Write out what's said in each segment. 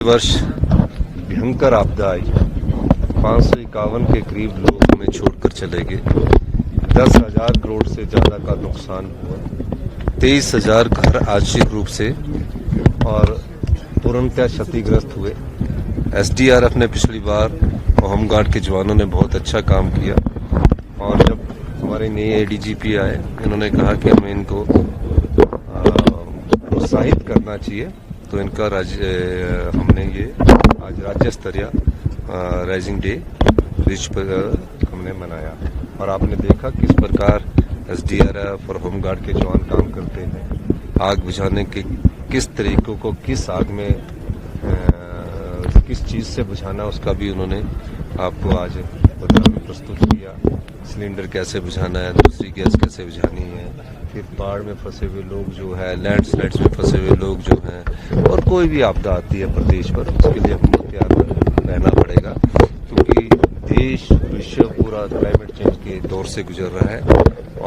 वर्ष भयंकर आपदा आई। 551 के करीब लोग हमें छोड़कर चले गए। 10,000 करोड़ से ज्यादा का नुकसान हुआ। 23,000 घर आंशिक रूप से और पूर्णतः क्षतिग्रस्त हुए। एसडीआरएफ ने पिछली बार होमगार्ड के जवानों ने बहुत अच्छा काम किया और जब हमारे नए एडीजीपी आए इन्होंने कहा कि हमें इनको प्रोत्साहित करना चाहिए, तो इनका हमने ये आज राज्य स्तरीय राइजिंग डे ब्रिज पर हमने मनाया और आपने देखा किस प्रकार एसडीआरएफ और होमगार्ड के जवान काम करते हैं। आग बुझाने के किस तरीकों को, किस आग में किस चीज से बुझाना उसका भी उन्होंने आपको आज प्रस्तुत किया। सिलेंडर कैसे बुझाना है, दूसरी गैस कैसे बुझानी है, फिर बाढ़ में फंसे हुए लोग जो है, लैंडस्लाइड्स में फंसे हुए लोग जो हैं, और कोई भी आपदा आती है प्रदेश पर उसके लिए हमको तैयार रहना पड़ेगा, क्योंकि देश विश्व पूरा क्लाइमेट चेंज के दौर से गुजर रहा है।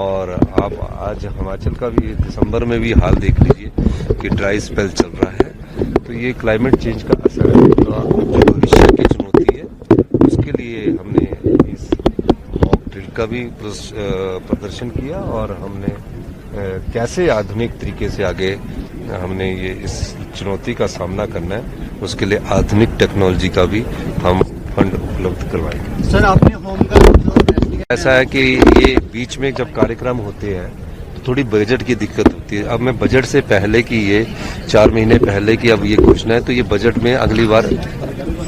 और आप आज हिमाचल का भी दिसंबर में भी हाल देख लीजिए कि ड्राई स्पेल चल रहा है। तो ये क्लाइमेट चेंज का असर है, जो भविष्य की चुनौती है उसके लिए हमने इस मॉक ड्रिल का भी प्रदर्शन किया और हमने कैसे आधुनिक तरीके से आगे हमने ये इस चुनौती का सामना करना है, उसके लिए आधुनिक टेक्नोलॉजी का भी हम फंड उपलब्ध करवाएंगे। सर, आपने होमगार्ड ऐसा है कि ये बीच में जब कार्यक्रम होते हैं तो थोड़ी बजट की दिक्कत होती है। अब मैं बजट से पहले की, ये 4 महीने पहले की अब ये घोषणा है, तो ये बजट में अगली बार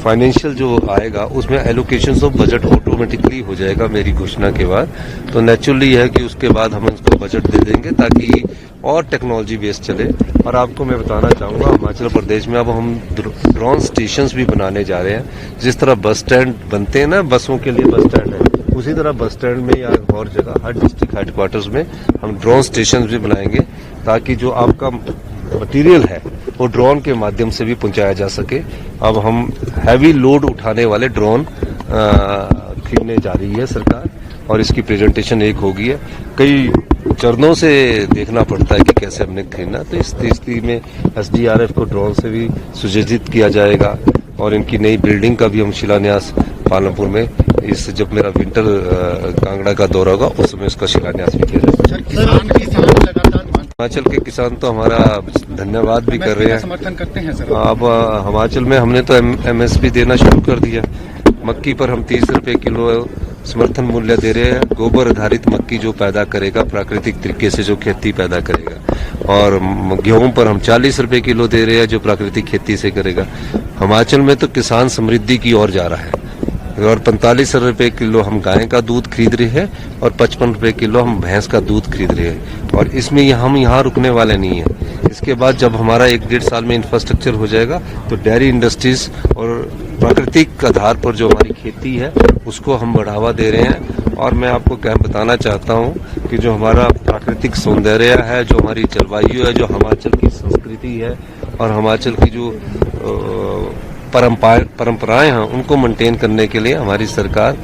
फाइनेंशियल जो आएगा उसमें एलोकेशन ऑफ बजट ऑटोमेटिकली हो जाएगा मेरी घोषणा के बाद। तो नेचुरली है कि उसके बाद हम इसको बजट दे देंगे ताकि और टेक्नोलॉजी बेस्ड चले। और आपको मैं बताना चाहूंगा हिमाचल प्रदेश में अब हम ड्रोन स्टेशंस भी बनाने जा रहे हैं। जिस तरह बस स्टैंड बनते हैं ना, बसों के लिए बस स्टैंड है, उसी तरह बस स्टैंड में या और जगह हर डिस्ट्रिक्ट हेडक्वार्टर्स में हम ड्रोन स्टेशन भी बनाएंगे ताकि जो आपका मटेरियल है वो ड्रोन के माध्यम से भी पहुंचाया जा सके। अब हम हैवी लोड उठाने वाले ड्रोन खरीदने जा रही है सरकार और इसकी प्रेजेंटेशन एक होगी है। कई चरणों से देखना पड़ता है कि कैसे हमने खरीदना, तो इस स्थिति में एसडीआरएफ को ड्रोन से भी सुसज्जित किया जाएगा और इनकी नई बिल्डिंग का भी हम शिलान्यास पालमपुर में इस जब मेरा विंटर कांगड़ा का दौरा होगा उस समय इसका शिलान्यास भी किया जाएगा। हिमाचल के किसान तो हमारा धन्यवाद भी कर रहे हैं, समर्थन करते हैं सर। अब हिमाचल में हमने तो एमएसपी देना शुरू कर दिया। मक्की पर हम 30 रुपए किलो समर्थन मूल्य दे रहे हैं। गोबर आधारित मक्की जो पैदा करेगा प्राकृतिक तरीके से, जो खेती पैदा करेगा, और गेहूं पर हम 40 रुपए किलो दे रहे हैं जो प्राकृतिक खेती से करेगा। हिमाचल में तो किसान समृद्धि की ओर जा रहा है और 45 रुपए किलो हम गाय का दूध खरीद रहे हैं और 55 रुपए किलो हम भैंस का दूध खरीद रहे हैं। और इसमें हम यहाँ रुकने वाले नहीं है। इसके बाद जब हमारा 1-1.5 साल में इंफ्रास्ट्रक्चर हो जाएगा तो डेयरी इंडस्ट्रीज और प्राकृतिक आधार पर जो हमारी खेती है उसको हम बढ़ावा दे रहे हैं। और मैं आपको क्या बताना चाहता हूँ कि जो हमारा प्राकृतिक सौंदर्य है, जो हमारी जलवायु है, जो हिमाचल की संस्कृति है और हिमाचल की जो परंपराएं हैं उनको मेंटेन करने के लिए हमारी सरकार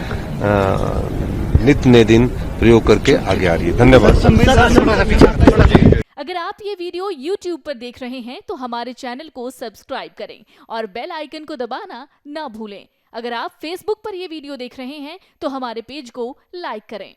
नित्य नए दिन प्रयोग करके आगे आ रही है। धन्यवाद। अगर आप ये वीडियो YouTube पर देख रहे हैं तो हमारे चैनल को सब्सक्राइब करें और बेल आइकन को दबाना ना भूलें। अगर आप Facebook पर ये वीडियो देख रहे हैं तो हमारे पेज को लाइक करें।